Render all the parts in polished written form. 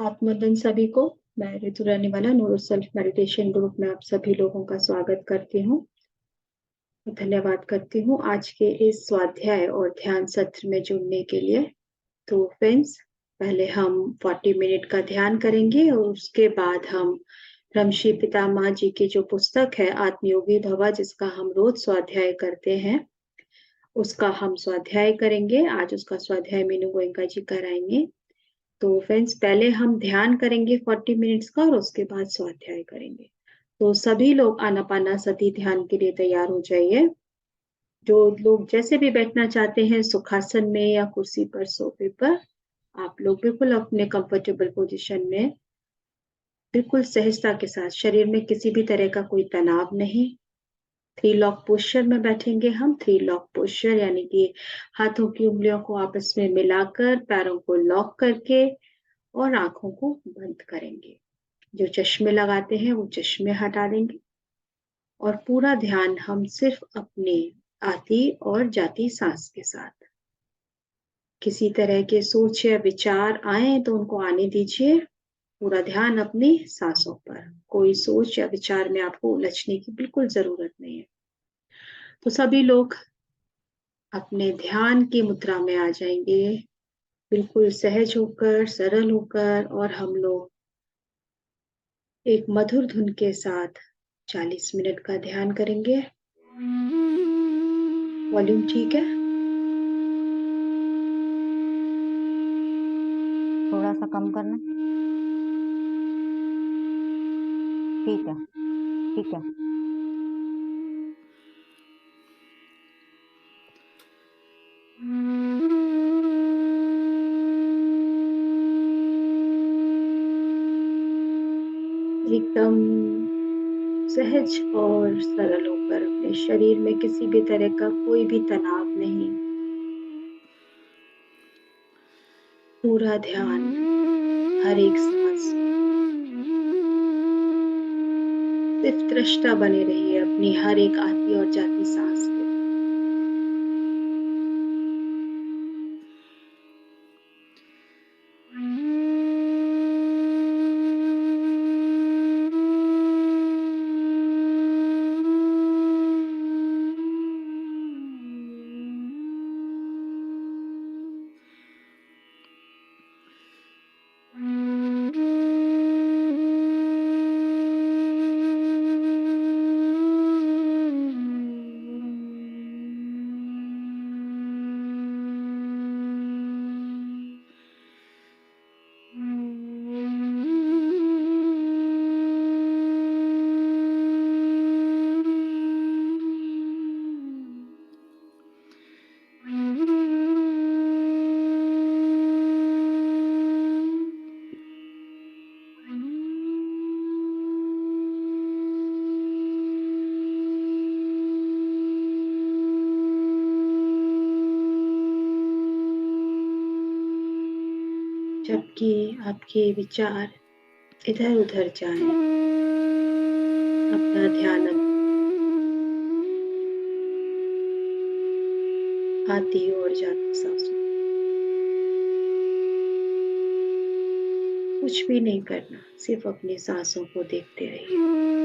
आत्मोदन सभी को। मैं ऋतु रानीवाला नूर सेल्फ मेडिटेशन ग्रुप में आप सभी लोगों का स्वागत करती हूँ। धन्यवाद करती हूँ आज के इस स्वाध्याय और ध्यान सत्र में जुड़ने के लिए। तो फ्रेंड्स, पहले हम 40 मिनट का ध्यान करेंगे और उसके बाद हम ब्रह्मश्री पितामह जी की जो पुस्तक है आत्मयोगी भवा, जिसका हम रोज स्वाध्याय करते हैं, उसका हम स्वाध्याय करेंगे। आज उसका स्वाध्याय मीनू गोयनका जी कराएंगे। तो फ्रेंड्स, पहले हम ध्यान करेंगे 40 मिनट्स का और उसके बाद स्वाध्याय करेंगे। तो सभी लोग आनापानासति ध्यान के लिए तैयार हो जाइए। जो लोग जैसे भी बैठना चाहते हैं, सुखासन में या कुर्सी पर, सोफे पर, आप लोग बिल्कुल अपने कंफर्टेबल पोजीशन में बिल्कुल सहजता के साथ, शरीर में किसी भी तरह का कोई तनाव नहीं। थ्री लॉक पोस्चर में बैठेंगे हम। थ्री लॉक पोस्चर यानी कि हाथों की उंगलियों को आपस में मिलाकर, पैरों को लॉक करके और आंखों को बंद करेंगे। जो चश्मे लगाते हैं वो चश्मे हटा देंगे और पूरा ध्यान हम सिर्फ अपने आती और जाती सांस के साथ। किसी तरह के सोच या विचार आए तो उनको आने दीजिए। पूरा ध्यान अपनी सांसों पर। कोई सोच या विचार में आपको उलझने की बिल्कुल जरूरत नहीं है। तो सभी लोग अपने ध्यान की मुद्रा में आ जाएंगे, बिल्कुल सहज होकर, सरल होकर, और हम लोग एक मधुर धुन के साथ 40 मिनट का ध्यान करेंगे। वॉल्यूम ठीक है? थोड़ा सा कम करना। ठीक है, ठीक है। एकदम सहज और सरल होकर, अपने शरीर में किसी भी तरह का कोई भी तनाव नहीं। पूरा ध्यान हर एक सांस। सिर्फ दृष्टा बने रहिए अपनी हर एक आती और जाती सांस के। जबकि आपके विचार इधर उधर जाएं, अपना ध्यान आती और जाती सांसों। कुछ भी नहीं करना, सिर्फ अपनी सांसों को देखते रहिए।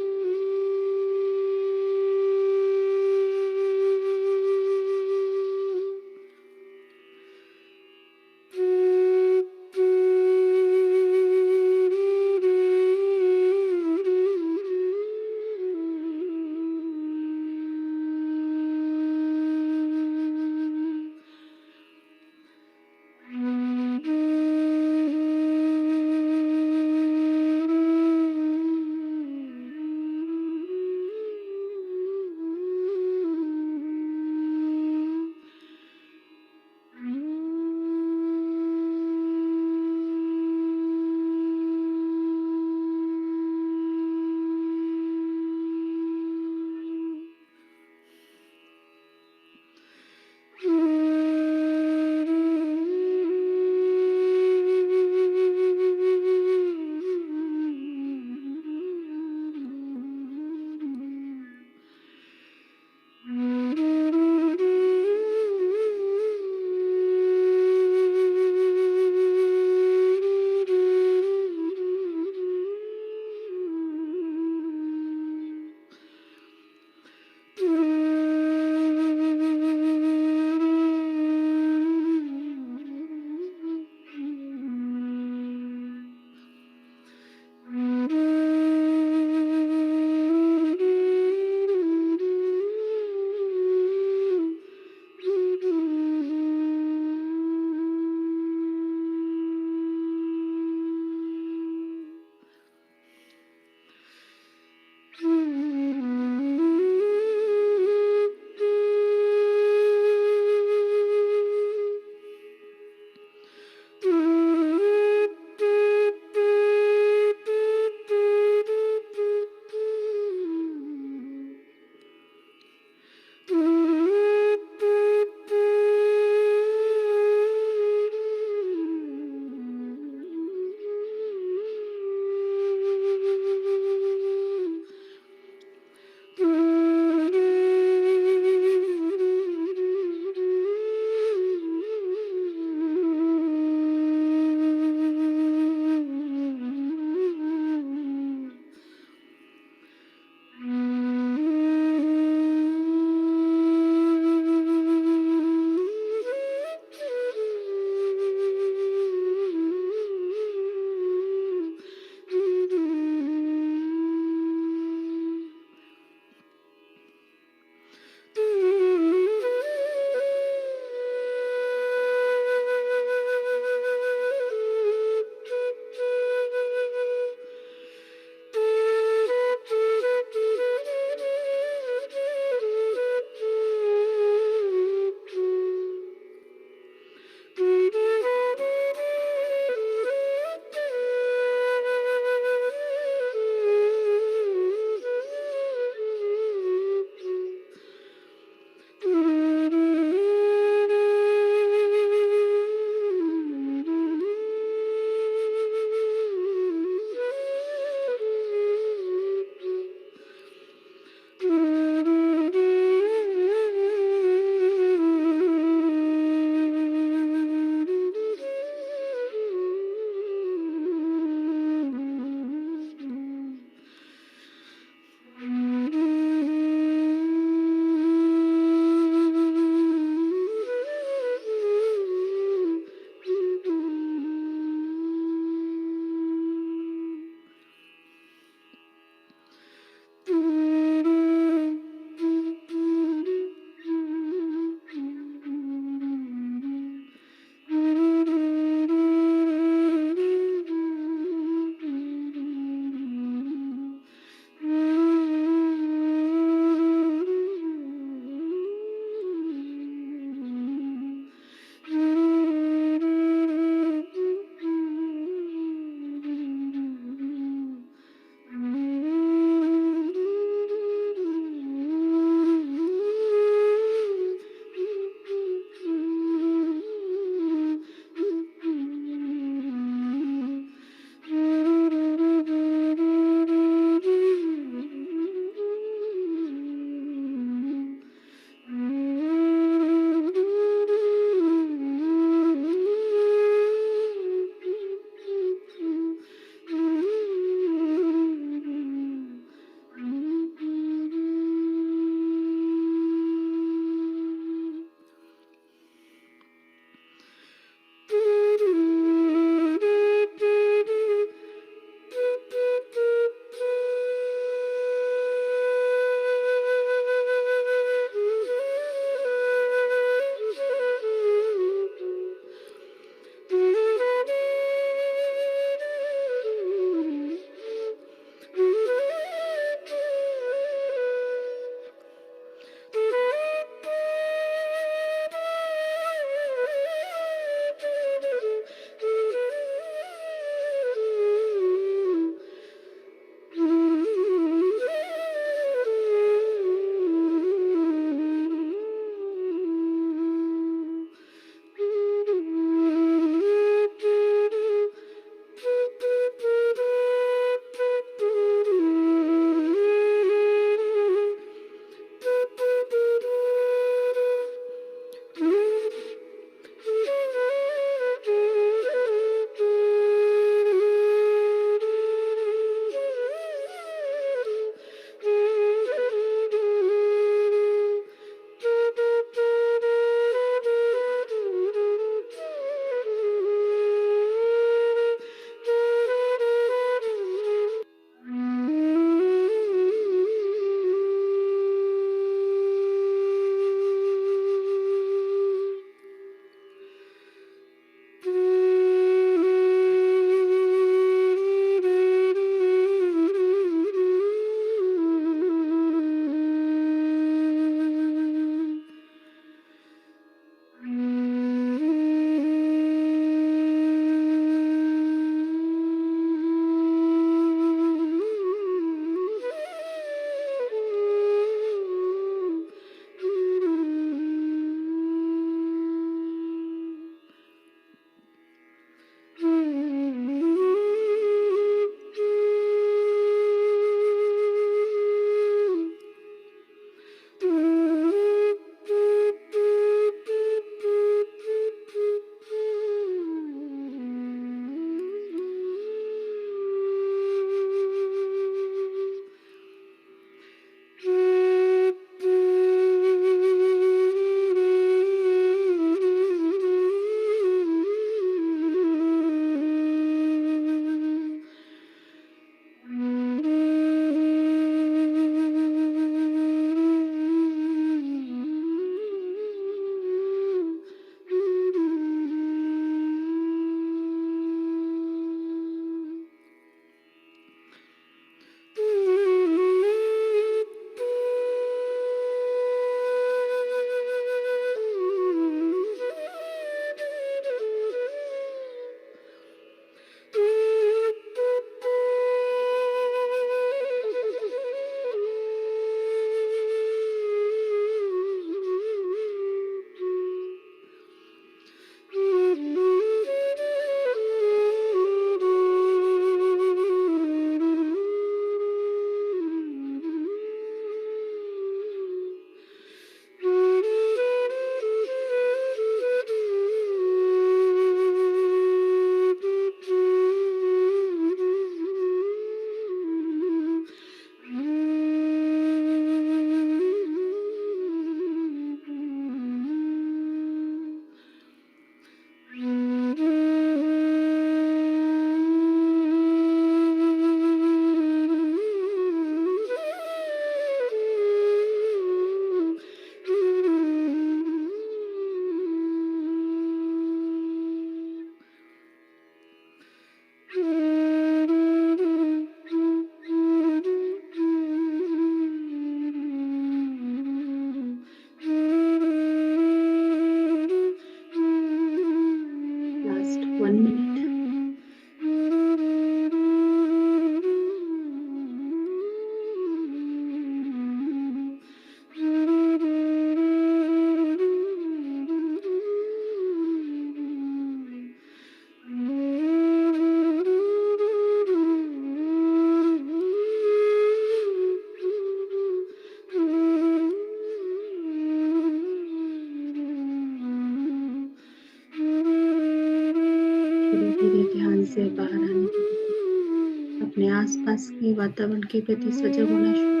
से बाहर आने के लिए अपने आसपास के वातावरण के प्रति सजग होना शुरू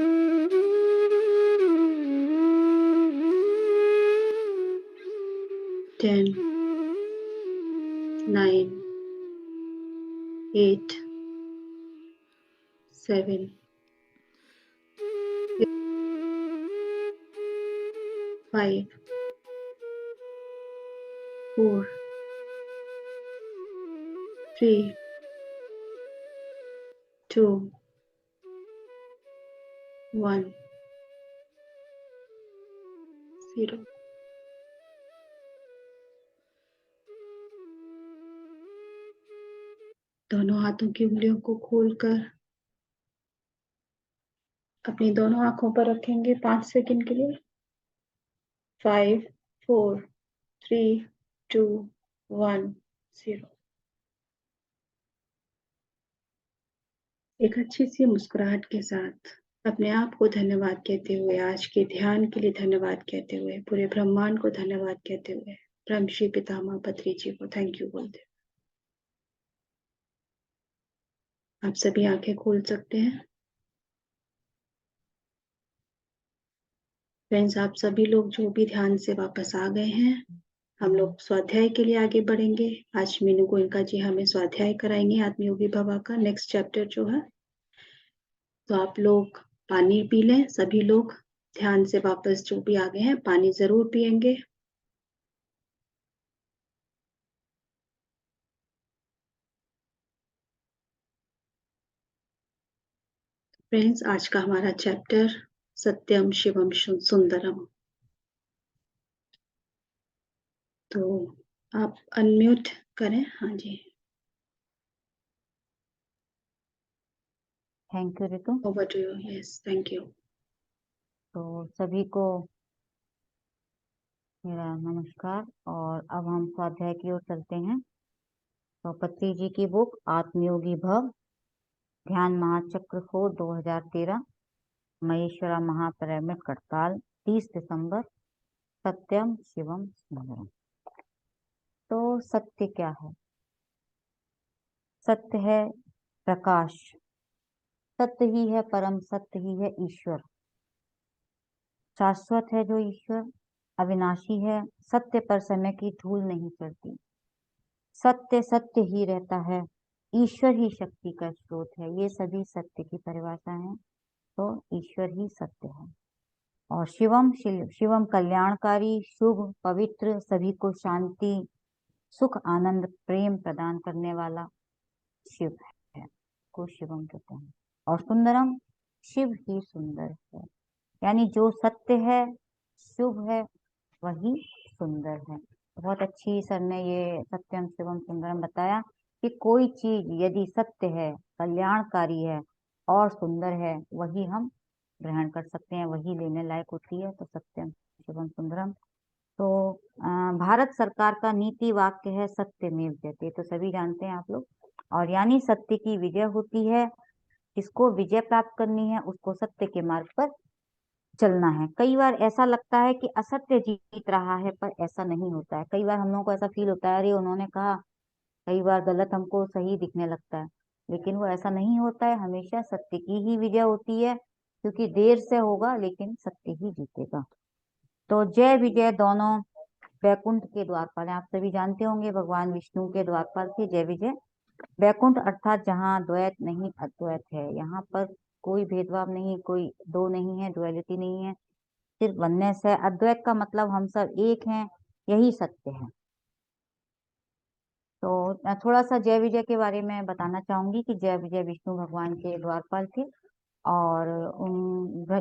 10, 9, 8, 7, 5, 4, 3, 2, 1, 0। दोनों हाथों की उंगलियों को खोलकर अपनी दोनों आंखों पर रखेंगे 5 सेकंड के लिए। 5, 4, 3, 2, 1, 0। एक अच्छी सी मुस्कुराहट के साथ अपने आप को धन्यवाद कहते हुए, आज के ध्यान के लिए धन्यवाद कहते हुए, पूरे ब्रह्मांड को धन्यवाद कहते हुए, ब्रह्म श्री पितामह पत्री जी को थैंक यू बोलते हुए आप सभी आंखें खोल सकते हैं। फ्रेंड्स, आप सभी लोग जो भी ध्यान से वापस आ गए हैं, हम लोग स्वाध्याय के लिए आगे बढ़ेंगे। आज मीनू गोयनका जी हमें स्वाध्याय कराएंगे आत्मयोगी भवा का नेक्स्ट चैप्टर जो है। तो आप लोग पानी पी लें। सभी लोग ध्यान से वापस जो भी आ गए हैं पानी जरूर पिएंगे। फ्रेंड्स, आज का हमारा चैप्टर सत्यम शिवम सुंदरम। तो आप अनम्यूट करें। हाँ जी, thank you Ritu. Over to you. Yes, thank you. तो सभी को मेरा नमस्कार, और अब हम स्वाध्याय की ओर चलते हैं। तो पत्री जी की बुक आत्मयोगी भव, ध्यान महाचक्र को 2013, महेश्वरा महापिरामिड करताल, 30 दिसंबर। सत्यम शिवम सुंदरम। तो सत्य क्या है? सत्य है प्रकाश, सत्य ही है परम, सत्य ही है ईश्वर। शाश्वत है जो ईश्वर, अविनाशी है। सत्य पर समय की धूल नहीं चढ़ती। सत्य सत्य ही रहता है। ईश्वर ही शक्ति का स्रोत है। ये सभी सत्य की परिभाषा है। तो ईश्वर ही सत्य है। और शिवम कल्याणकारी, शुभ, पवित्र, सभी को शांति, सुख, आनंद, प्रेम प्रदान करने वाला शिव है, को शिवम कहते हैं। और सुंदरम, शिव ही सुंदर है। यानी जो सत्य है, शुभ है, वही सुंदर है। बहुत अच्छी सर ने ये सत्यम शिवम सुंदरम बताया कि कोई चीज यदि सत्य है, कल्याणकारी है और सुंदर है, वही हम ग्रहण कर सकते हैं, वही लेने लायक होती है। तो सत्यम शिवम सुंदरम। तो भारत सरकार का नीति वाक्य है सत्यमेव जयते। तो सभी जानते हैं आप लोग। और यानी सत्य की विजय होती है। जिसको विजय प्राप्त करनी है उसको सत्य के मार्ग पर चलना है। कई बार ऐसा लगता है कि असत्य जीत रहा है, पर ऐसा नहीं होता है। कई बार हम लोगों को ऐसा फील होता है, अरे उन्होंने कहा, कई बार गलत हमको सही दिखने लगता है, लेकिन वो ऐसा नहीं होता है। हमेशा सत्य की ही विजय होती है, क्योंकि देर से होगा लेकिन सत्य ही जीतेगा। तो जय विजय दोनों वैकुंठ के द्वारपाल हैं। आप सभी जानते होंगे भगवान विष्णु के द्वारपाल थे जय विजय। वैकुंठ अर्थात जहाँ द्वैत नहीं अद्वैत है। यहाँ पर कोई भेदभाव नहीं, कोई दो नहीं है, डुअलिटी नहीं है, सिर्फ वननेस है। अद्वैत का मतलब हम सब एक हैं, यही सत्य है। तो मैं थोड़ा सा जय विजय के बारे में बताना चाहूंगी कि जय विजय विष्णु भगवान के द्वारपाल थे। और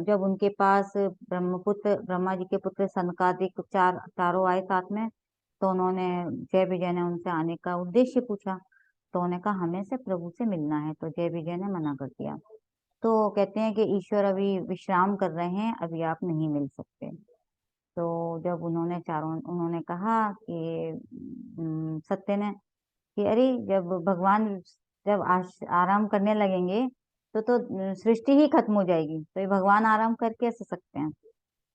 जब उनके पास ब्रह्मपुत्र ब्रह्मा जी के पुत्र सनकादिक चारों आए साथ में, तो उन्होंने जय विजय ने उनसे आने का उद्देश्य पूछा। तो उन्होंने कहा हमें से प्रभु से मिलना है। तो जय विजय ने मना कर दिया। तो कहते हैं कि ईश्वर अभी विश्राम कर रहे हैं, अभी आप नहीं मिल सकते। तो जब उन्होंने कहा कि सत्य ने कि अरे जब भगवान जब आराम करने लगेंगे तो सृष्टि ही खत्म हो जाएगी, तो ये भगवान आराम कर कैसे सकते हैं।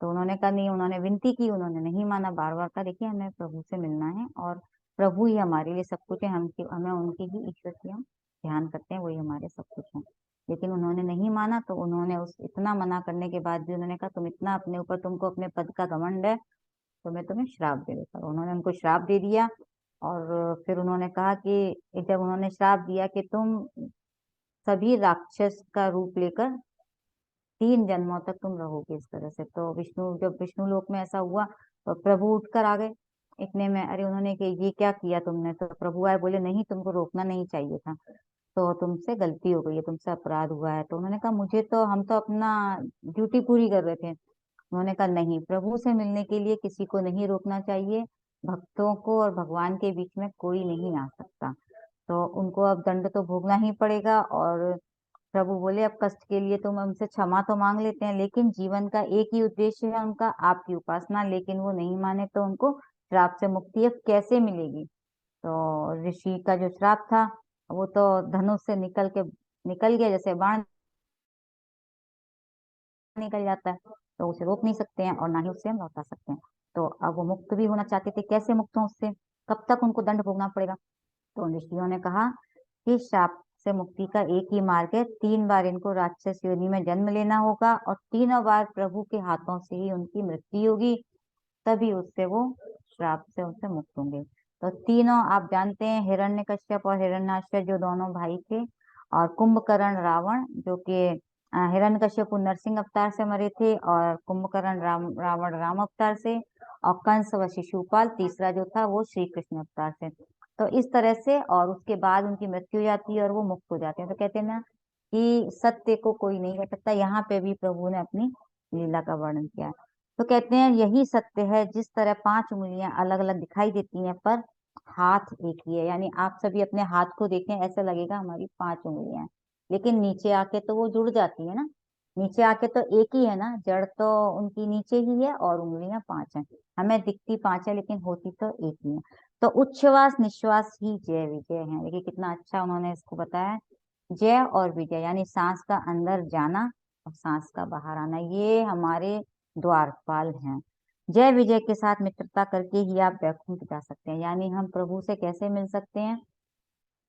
तो उन्होंने कहा नहीं, उन्होंने विनती की, उन्होंने नहीं माना, बार बार कहा देखिए हमें प्रभु से मिलना है और प्रभु ही हमारे लिए सब कुछ है, हमें उनके ही ईश्वर की हम ध्यान करते हैं, वही हमारे सब कुछ है। लेकिन उन्होंने नहीं माना, तो उन्होंने उस इतना मना करने के बाद भी उन्होंने कहा तुम इतना अपने ऊपर, तुमको अपने पद का घमंड है, तो मैं तुम्हें श्राप दे देता हूँ। उन्होंने उनको श्राप दे दिया। और फिर उन्होंने कहा कि जब उन्होंने श्राप दिया कि तुम सभी राक्षस का रूप लेकर 3 जन्मों तक तुम रहोगे इस तरह से, तो जब विष्णु लोक में ऐसा हुआ तो प्रभु उठकर आ गए इतने में। अरे उन्होंने कि ये क्या किया तुमने, तो प्रभु आए, बोले नहीं तुमको रोकना नहीं चाहिए था, तो तुमसे गलती हो गई है, तुमसे अपराध हुआ है। तो उन्होंने कहा मुझे तो, हम तो अपना ड्यूटी पूरी कर रहे थे। उन्होंने कहा नहीं, प्रभु से मिलने के लिए किसी को नहीं रोकना चाहिए, भक्तों को और भगवान के बीच में कोई नहीं आ सकता, तो उनको अब दंड तो भोगना ही पड़ेगा। और प्रभु बोले अब कष्ट के लिए तुम हमसे क्षमा तो मांग लेते हैं, लेकिन जीवन का एक ही उद्देश्य है उनका, आपकी उपासना, लेकिन वो नहीं माने तो उनको श्राप से मुक्ति अब कैसे मिलेगी। तो ऋषि का जो श्राप था वो तो धनुष से निकल गया, जैसे बाण निकल जाता है, तो उसे रोक नहीं सकते हैं और ना ही उससे हम लौटा सकते हैं। तो अब वो मुक्त भी होना चाहते थे, कैसे मुक्त हों उससे, कब तक उनको दंड भोगना पड़ेगा। तो उन ऋषियों ने कहा कि श्राप से मुक्ति का एक ही मार्ग है, 3 बार इनको राक्षस योनि में जन्म लेना होगा और तीनों बार प्रभु के हाथों से ही उनकी मृत्यु होगी, तभी उससे वो श्राप से उनसे मुक्त होंगे। तो तीनों आप जानते हैं, हिरण्यकश्यप और हिरण्याक्ष जो दोनों भाई थे, और कुंभकर्ण रावण, जो कि हिरण्यकश्यप नरसिंह अवतार से मरे थे और कुंभकर्ण रावण राम अवतार से, और कंस व शिशुपाल तीसरा जो था वो श्री कृष्ण अवतार से। तो इस तरह से, और उसके बाद उनकी मृत्यु हो जाती है और वो मुक्त हो जाते हैं। तो कहते हैं ना कि सत्य को कोई नहीं कर सकता, यहाँ पे भी प्रभु ने अपनी लीला का वर्णन किया है। तो कहते हैं यही सत्य है, जिस तरह 5 उंगलियां अलग अलग दिखाई देती हैं पर हाथ एक ही है। यानी आप सभी अपने हाथ को देखें, ऐसा लगेगा हमारी 5 उंगलियां हैं, लेकिन नीचे आके तो वो जुड़ जाती है ना, नीचे आके तो एक ही है ना, जड़ तो उनकी नीचे ही है और उंगलियां 5 हैं। हमें दिखती 5 है लेकिन होती तो एक ही है। तो उच्छ्वास निश्वास ही जय विजय है। देखिए कितना अच्छा उन्होंने इसको बताया है। जय और विजय यानी सांस का अंदर जाना और सांस का बाहर आना, ये हमारे द्वारपाल हैं। जय विजय के साथ मित्रता करके ही आप वैकुंठ जा सकते हैं। यानी हम प्रभु से कैसे मिल सकते हैं,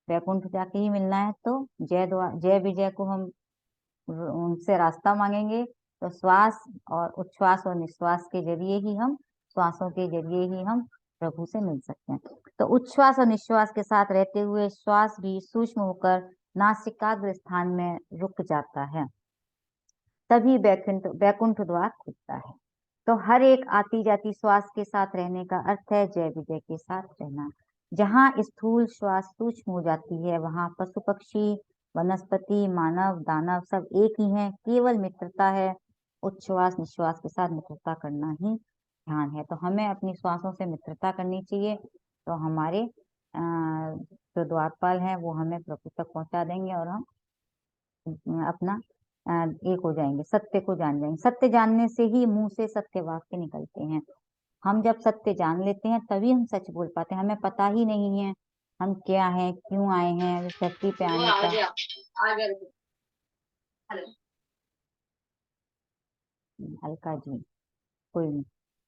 वैकुंठ जाके ही मिलना है। तो जय विजय को हम उनसे रास्ता मांगेंगे, तो श्वास और उच्छ्वास और निश्वास के जरिए ही हम, श्वासों के जरिए ही हम प्रभु से मिल सकते हैं। तो उच्छ्वास और निश्वास के साथ रहते हुए श्वास भी सूक्ष्म होकर नासिकाग्र स्थान में रुक जाता है, तभी वैकुंठ वैकुंठ द्वार खुलता है। तो हर एक आती जाती श्वास के साथ रहने का अर्थ है जय विजय के साथ रहना। जहाँ स्थूल श्वास सूक्ष्म हो जाती है, वहां पशु पक्षी वनस्पति मानव दानव सब एक ही हैं, केवल मित्रता है। उच्छ्वास निश्वास के साथ मित्रता करना ही ध्यान है। तो हमें अपनी श्वासों से मित्रता करनी चाहिए, तो हमारे जो द्वारपाल हैं वो हमें प्रभु तक पहुंचा देंगे और हम अपना एक हो जाएंगे, सत्य को जान जाएंगे। सत्य जानने से ही मुंह से सत्य वाक्य निकलते हैं। हम जब सत्य जान लेते हैं तभी हम सच बोल पाते हैं। हमें पता ही नहीं है हम क्या हैं, क्यों आए हैं इस धरती पे आने का। हल्का जी, कोई नहीं।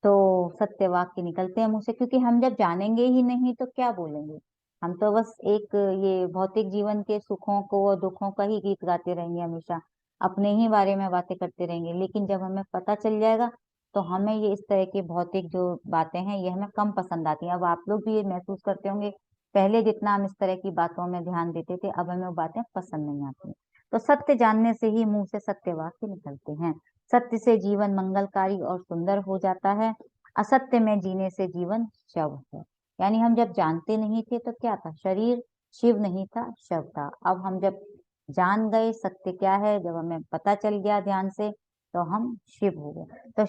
तो सत्य वाक्य निकलते हैं मुंह से, क्योंकि हम जब जानेंगे ही नहीं तो क्या बोलेंगे। हम तो बस एक ये भौतिक जीवन के सुखों को और दुखों का ही गीत गाते रहेंगे, हमेशा अपने ही बारे में बातें करते रहेंगे। लेकिन जब हमें पता चल जाएगा तो हमें ये इस तरह की भौतिक जो बातें हैं ये हमें कम पसंद आती हैं। अब आप लोग भी ये महसूस करते होंगे, पहले जितना हम इस तरह की बातों में ध्यान देते थे, अब हमें वो बातें पसंद नहीं आती। तो सत्य जानने से ही मुंह से सत्य वाक्य निकलते हैं। सत्य से जीवन मंगलकारी और सुंदर हो जाता है, असत्य में जीने से जीवन शव है। यानी हम जब जानते नहीं थे तो क्या था, शरीर शिव नहीं था, शव था। अब हम जब जान गए सत्य क्या है, जब हमें पता चल गया ध्यान से, तो हम शिव हो गए। तो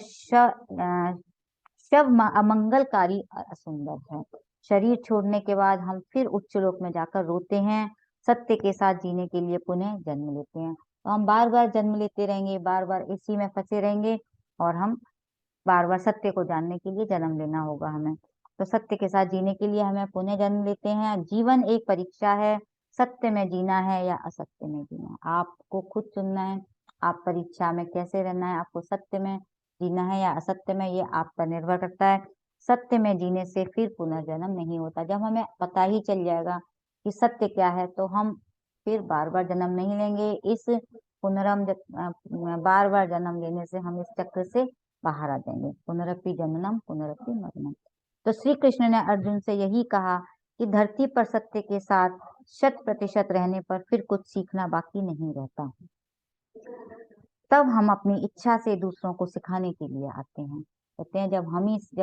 शव अमंगलकारी सुंदर है। शरीर छोड़ने के बाद हम फिर उच्च लोक में जाकर रोते हैं, सत्य के साथ जीने के लिए पुनः जन्म लेते हैं। तो हम बार बार जन्म लेते रहेंगे, बार बार इसी में फंसे रहेंगे, और हम बार बार सत्य को जानने के लिए जन्म लेना होगा हमें। तो सत्य के साथ जीने के लिए हमें पुनः जन्म लेते हैं। जीवन एक परीक्षा है, सत्य में जीना है या असत्य में जीना है, आपको खुद चुनना है। आप परीक्षा में कैसे रहना है, आपको सत्य में जीना है या असत्य में, ये आप पर निर्भर करता है। सत्य में जीने से फिर पुनर्जन्म नहीं होता। जब हमें पता ही चल जाएगा कि सत्य क्या है, तो हम फिर बार बार जन्म नहीं लेंगे। इस बार बार जन्म लेने से हम इस चक्र से बाहर आ जाएंगे। पुनरपि जननम पुनरपि मरणम। तो श्री कृष्ण ने अर्जुन से यही कहा कि धरती पर सत्य के साथ 100% रहने पर फिर कुछ सीखना बाकी नहीं रहता। तब हम अपनी इच्छा से दूसरों को सिखाने के लिए आते हैं। कहते हैं जब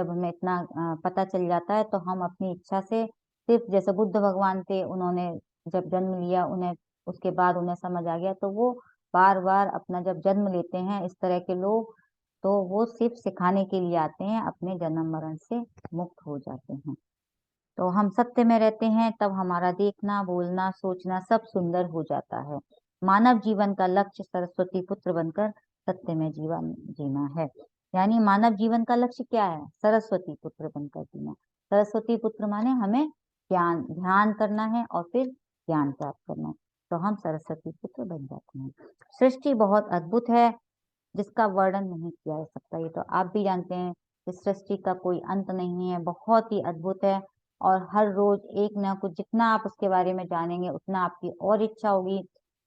हमें इतना पता चल जाता है, तो हम अपनी इच्छा से, सिर्फ जैसे बुद्ध भगवान थे, उन्होंने जब जन्म लिया, उन्हें उसके बाद उन्हें समझ आ गया, तो वो बार बार अपना जब जन्म लेते हैं इस तरह के लोग, तो वो सिर्फ सिखाने के लिए आते हैं, अपने जन्म मरण से मुक्त हो जाते हैं। तो हम सत्य में रहते हैं, तब हमारा देखना, बोलना, सोचना सब सुंदर हो जाता है। मानव जीवन का लक्ष्य सरस्वती पुत्र बनकर सत्य में जीवन जीना है। यानी मानव जीवन का लक्ष्य क्या है? सरस्वती पुत्र बनकर जीना। सरस्वती पुत्र माने हमें ज्ञान ध्यान करना है और फिर ज्ञान प्राप्त करना है, तो हम सरस्वती पुत्र बन जाते हैं। सृष्टि बहुत अद्भुत है, जिसका वर्णन नहीं किया जा सकता। ये तो आप भी जानते हैं कि सृष्टि का कोई अंत नहीं है, बहुत ही अद्भुत है। और हर रोज एक ना कुछ, जितना आप उसके बारे में जानेंगे उतना आपकी और इच्छा होगी,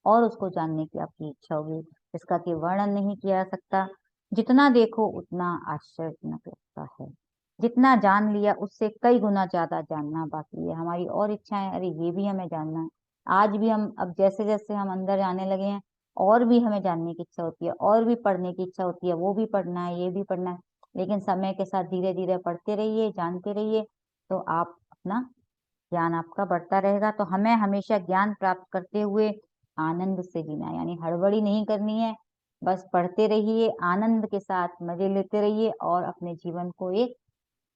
और उसको जानने की आपकी इच्छा होगी, जिसका कि वर्णन नहीं किया जा सकता। जितना देखो उतना आश्चर्यजनक लगता है। जितना जान लिया उससे कई गुना ज्यादा जानना बाकी है। हमारी और इच्छाएं, अरे ये भी हमें जानना है। आज भी हम, अब जैसे जैसे हम अंदर आने लगे हैं, और भी हमें जानने की इच्छा होती है, और भी पढ़ने की इच्छा होती है, वो भी पढ़ना है, ये भी पढ़ना है। लेकिन समय के साथ धीरे धीरे पढ़ते रहिए, जानते रहिए, तो आप अपना ज्ञान आपका बढ़ता रहेगा। तो हमें हमेशा ज्ञान प्राप्त करते हुए आनंद से जीना है, यानी हड़बड़ी नहीं करनी है। बस पढ़ते रहिए, आनंद के साथ मजे लेते रहिए, और अपने जीवन को एक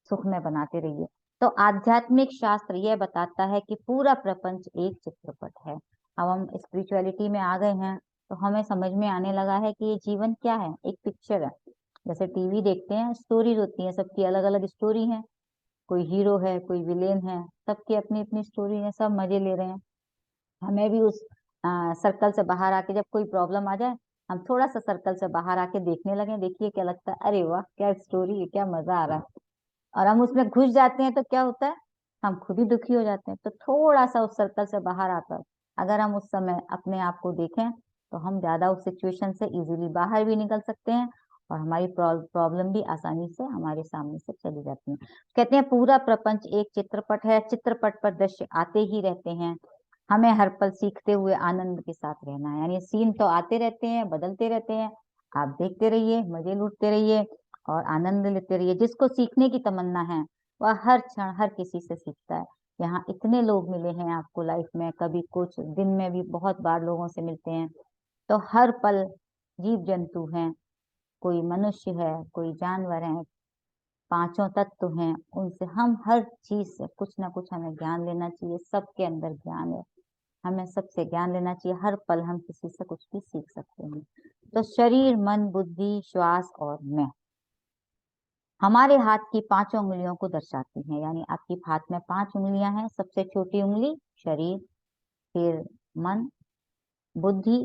सुख में बनाते रहिए। तो आध्यात्मिक शास्त्र यह बताता है कि पूरा प्रपंच एक चित्रपट है। अब हम स्पिरिचुअलिटी में आ गए हैं, तो हमें समझ में आने लगा है कि ये जीवन क्या है, एक पिक्चर है। जैसे टीवी देखते हैं, स्टोरीज होती हैं, सबकी अलग अलग स्टोरी है। कोई हीरो है, कोई विलेन है, सबकी अपनी अपनी स्टोरी है, सब मजे ले रहे हैं। हमें भी उस सर्कल से बाहर आके, जब कोई प्रॉब्लम आ जाए, हम थोड़ा सा सर्कल से बाहर आके देखने लगे, देखिए क्या लगता है, अरे वाह क्या स्टोरी है, क्या मजा आ रहा है। और हम उसमें घुस जाते हैं तो क्या होता है, हम खुद ही दुखी हो जाते हैं। तो थोड़ा सा उस सर्कल से बाहर आकर अगर हम उस समय अपने आप को देखें, तो हम ज्यादा उस सिचुएशन से इजीली बाहर भी निकल सकते हैं, और हमारी प्रॉब्लम भी आसानी से हमारे सामने से चली जाती है। कहते हैं पूरा प्रपंच एक चित्रपट है, चित्रपट पर दृश्य आते ही रहते हैं। हमें हर पल सीखते हुए आनंद के साथ रहना है, यानी सीन तो आते रहते हैं, बदलते रहते हैं। आप देखते रहिए, मजे लूटते रहिए, और आनंद लेते रहिए। जिसको सीखने की तमन्ना है, वह हर क्षण हर किसी से सीखता है। यहाँ इतने लोग मिले हैं आपको लाइफ में, कभी कुछ दिन में भी बहुत बार लोगों से मिलते हैं। तो हर पल जीव जंतु हैं, कोई मनुष्य है, कोई जानवर है, पांचों तत्व हैं, उनसे हम हर चीज से कुछ ना कुछ हमें ज्ञान लेना चाहिए। सबके अंदर ज्ञान है, हमें सबसे ज्ञान लेना चाहिए। हर पल हम किसी से कुछ भी सीख सकते हैं। तो शरीर, मन, बुद्धि, श्वास और मैं हमारे हाथ की पांचों उंगलियों को दर्शाती हैं। यानी आपके हाथ में 5 उंगलियां हैं। सबसे छोटी उंगली शरीर, फिर मन, बुद्धि,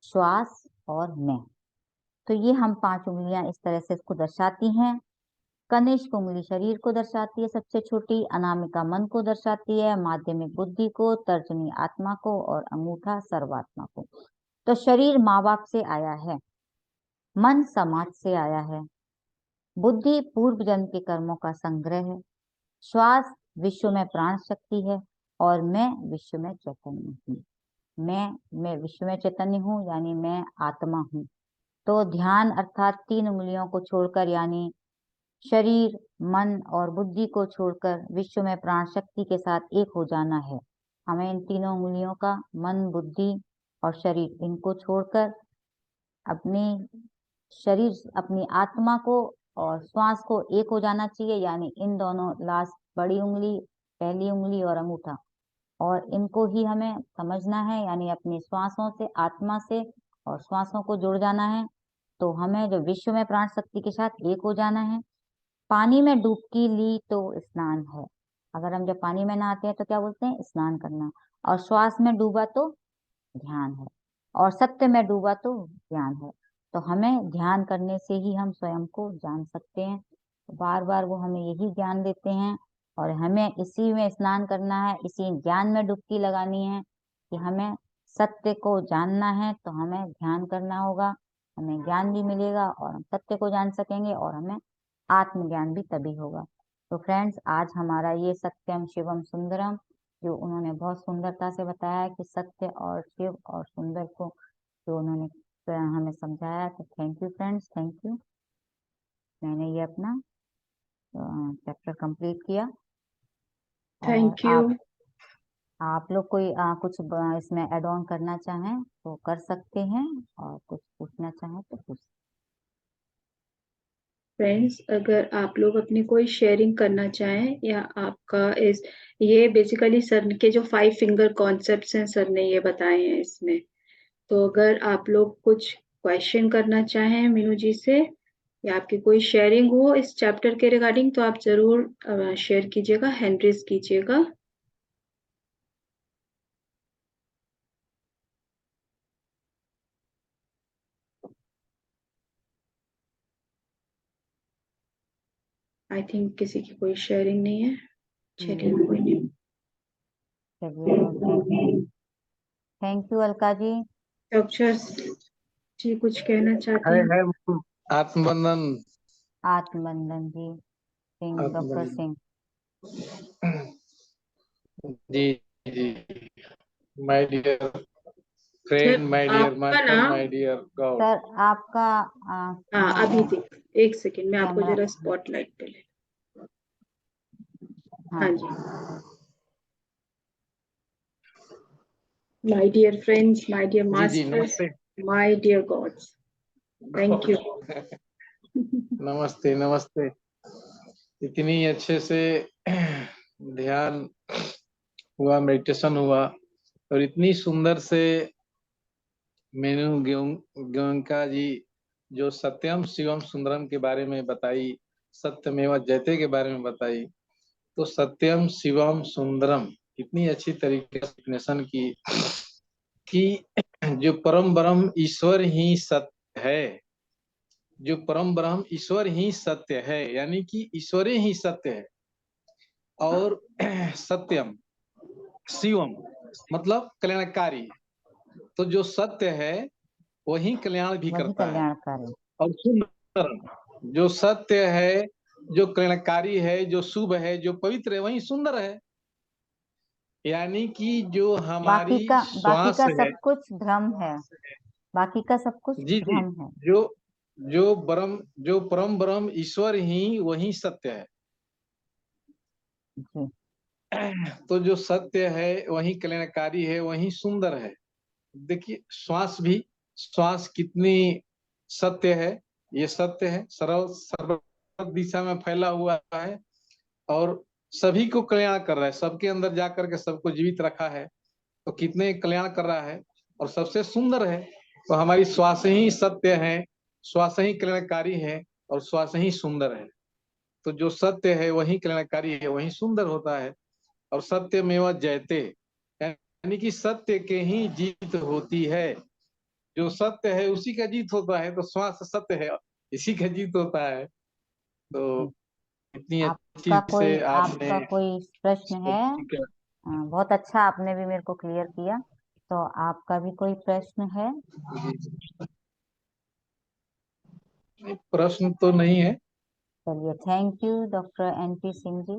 श्वास और मैं। तो ये हम 5 उंगलियां इस तरह से इसको दर्शाती हैं। कनिष्ठ उंगली शरीर को दर्शाती है, सबसे छोटी। अनामिका मन को दर्शाती है, माध्यमिक बुद्धि को, तर्जनी आत्मा को, और अंगूठा सर्वात्मा को। तो शरीर माँ बाप से आया है, मन समाज से आया है, बुद्धि पूर्व जन्म के कर्मों का संग्रह है, श्वास विश्व में प्राण शक्ति है, और मैं विश्व में चैतन्य हूँ। मैं विश्व में चैतन्य हूँ, यानी मैं आत्मा हूँ। तो ध्यान अर्थात 3 उंगलियों को छोड़कर, यानी शरीर, मन और बुद्धि को छोड़कर विश्व में प्राण शक्ति के साथ एक हो जाना है। हमें इन तीनों उंगलियों का, मन, बुद्धि और शरीर, इनको छोड़कर अपनी शरीर, अपनी आत्मा को और श्वास को एक हो जाना चाहिए। यानी इन दोनों लास्ट, बड़ी उंगली, पहली उंगली और अंगूठा, और इनको ही हमें समझना है, यानी अपनी श्वासों से, आत्मा से और श्वासों को जुड़ जाना है। तो हमें जो विश्व में प्राण शक्ति के साथ एक हो जाना है। पानी में डुबकी ली तो स्नान है। अगर हम जब पानी में नहाते हैं तो क्या बोलते हैं? स्नान करना। और श्वास में डूबा तो ध्यान है, और सत्य में डूबा तो ज्ञान है। तो हमें ध्यान करने से ही हम स्वयं को जान सकते हैं। तो बार बार वो हमें यही ज्ञान देते हैं और हमें इसी में स्नान करना है, इसी ज्ञान में डुबकी लगानी है कि हमें सत्य को जानना है। तो हमें ध्यान करना होगा, हमें ज्ञान भी मिलेगा और हम सत्य को जान सकेंगे और हमें आत्मज्ञान भी तभी होगा। तो फ्रेंड्स, आज हमारा ये सत्यम शिवम सुंदरम जो उन्होंने बहुत सुंदरता से बताया है कि सत्य और शिव और सुंदर को जो उन्होंने हमें समझाया, तो thank you friends, thank you. मैंने ये अपना चैप्टर कंप्लीट किया और थैंक यू। आप लोग कोई कुछ इसमें ऐड ऑन करना चाहें तो कर सकते हैं और कुछ पूछना चाहें तो पूछ। फ्रेंड्स, अगर आप लोग अपनी कोई शेयरिंग करना चाहें या आपका इस ये बेसिकली सर के जो 5 फिंगर कॉन्सेप्ट्स हैं सर ने ये बताए हैं इसमें, तो अगर आप लोग कुछ क्वेश्चन करना चाहें मीनू जी से या आपकी कोई शेयरिंग हो इस चैप्टर के रिगार्डिंग तो आप जरूर शेयर कीजिएगा, हैंड रेज कीजिएगा। आई थिंक किसी की कोई शेयरिंग नहीं है। चलिए कोई नहीं। चलिए, thank you Alka ji. Doctor ji कुछ कहना चाहती हैं? है आत्मबंधन। आत्मबंधन जी, सिंह, डॉक्टर सिंह। जी जी, my dear sir friend, my dear आपका मास्टर, ना, माय डियर गॉड। सर आपका हाँ अभी देख, एक सेकेंड मैं आपको कैमरा, जरा स्पॉटलाइट पे ले। हाँ हाँ जी। My dear friends, my dear जी जी, मास्टर्स, नमस्ते। My dear gods, thank you. नमस्ते नमस्ते। इतनी अच्छे से ध्यान हुआ, मेडिटेशन हुआ और इतनी सुंदर से मेनू गोयनका जी जो सत्यम शिवम सुंदरम के बारे में बताई, सत्यमेव जयते के बारे में बताई। तो सत्यम शिवम सुंदरम इतनी अच्छी तरीके से एक्सप्लेनेशन की कि जो परम ब्रह्म ईश्वर ही सत्य है, जो परम ब्रह्म ईश्वर ही सत्य है, यानी कि ईश्वर ही सत्य है। और सत्यम शिवम मतलब कल्याणकारी। तो जो सत्य है वही कल्याण भी वही करता है। कल्याणकारी। और सुंदर, जो सत्य है, जो कल्याणकारी है, जो शुभ है, जो पवित्र है, वही सुंदर है। यानी कि जो हमारी बाकी श्वास का है। सब कुछ भ्रम है, बाकी का सब कुछ जी जी, भ्रम है। जो जो परम ब्रह्म ईश्वर ही वही सत्य है। जी तो जो सत्य है वही कल्याणकारी है, वही सुंदर है। देखिए श्वास भी, श्वास कितनी सत्य है। ये सत्य है, सर्व दिशा में फैला हुआ है और सभी को कल्याण कर रहा है, सबके अंदर जा करके सबको जीवित रखा है। तो कितने कल्याण कर रहा है और सबसे सुंदर है। तो हमारी श्वास ही सत्य है, श्वास ही कल्याणकारी है और श्वास ही सुंदर है। तो जो सत्य है वही कल्याणकारी है, वही सुंदर होता है। और सत्य मेवा जयते, यानी कि सत्य के ही जीत होती है। जो सत्य है उसी का जीत होता है। तो श्वास सत्य है, इसी का जीत होता है। तो जी। इतनी अच्छी से आपने आपका कोई प्रश्न है? बहुत अच्छा, आपने भी मेरे को क्लियर किया। तो आपका भी कोई प्रश्न है? प्रश्न तो नहीं है। चलिए, thank you doctor NP Singh ji.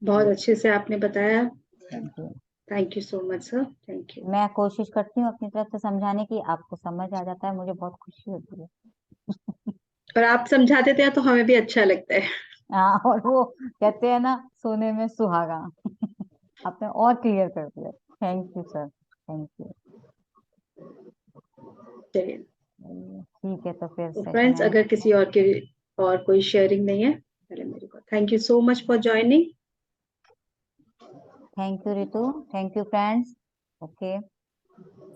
बहुत अच्छे से आपने बताया, जी, thank you so much sir, thank you. मैं कोशिश करती हूँ अपनी तरफ से समझाने की, आपको समझ आ जाता है, मुझे बहुत खुशी होती है। और आप समझाते थे तो हमें भी अच्छा लगता है। हाँ, और वो कहते हैं ना, सोने में सुहागा। आपने और क्लियर कर दिया। Thank you sir, thank you. चलिए, ठीक है, तो फिर तो से फ्रेंड्स मैं अगर किसी और के और कोई शेयरिंग नहीं है, पहले मेरे को thank you so much for joining. Thank you Ritu, thank you friends. Okay.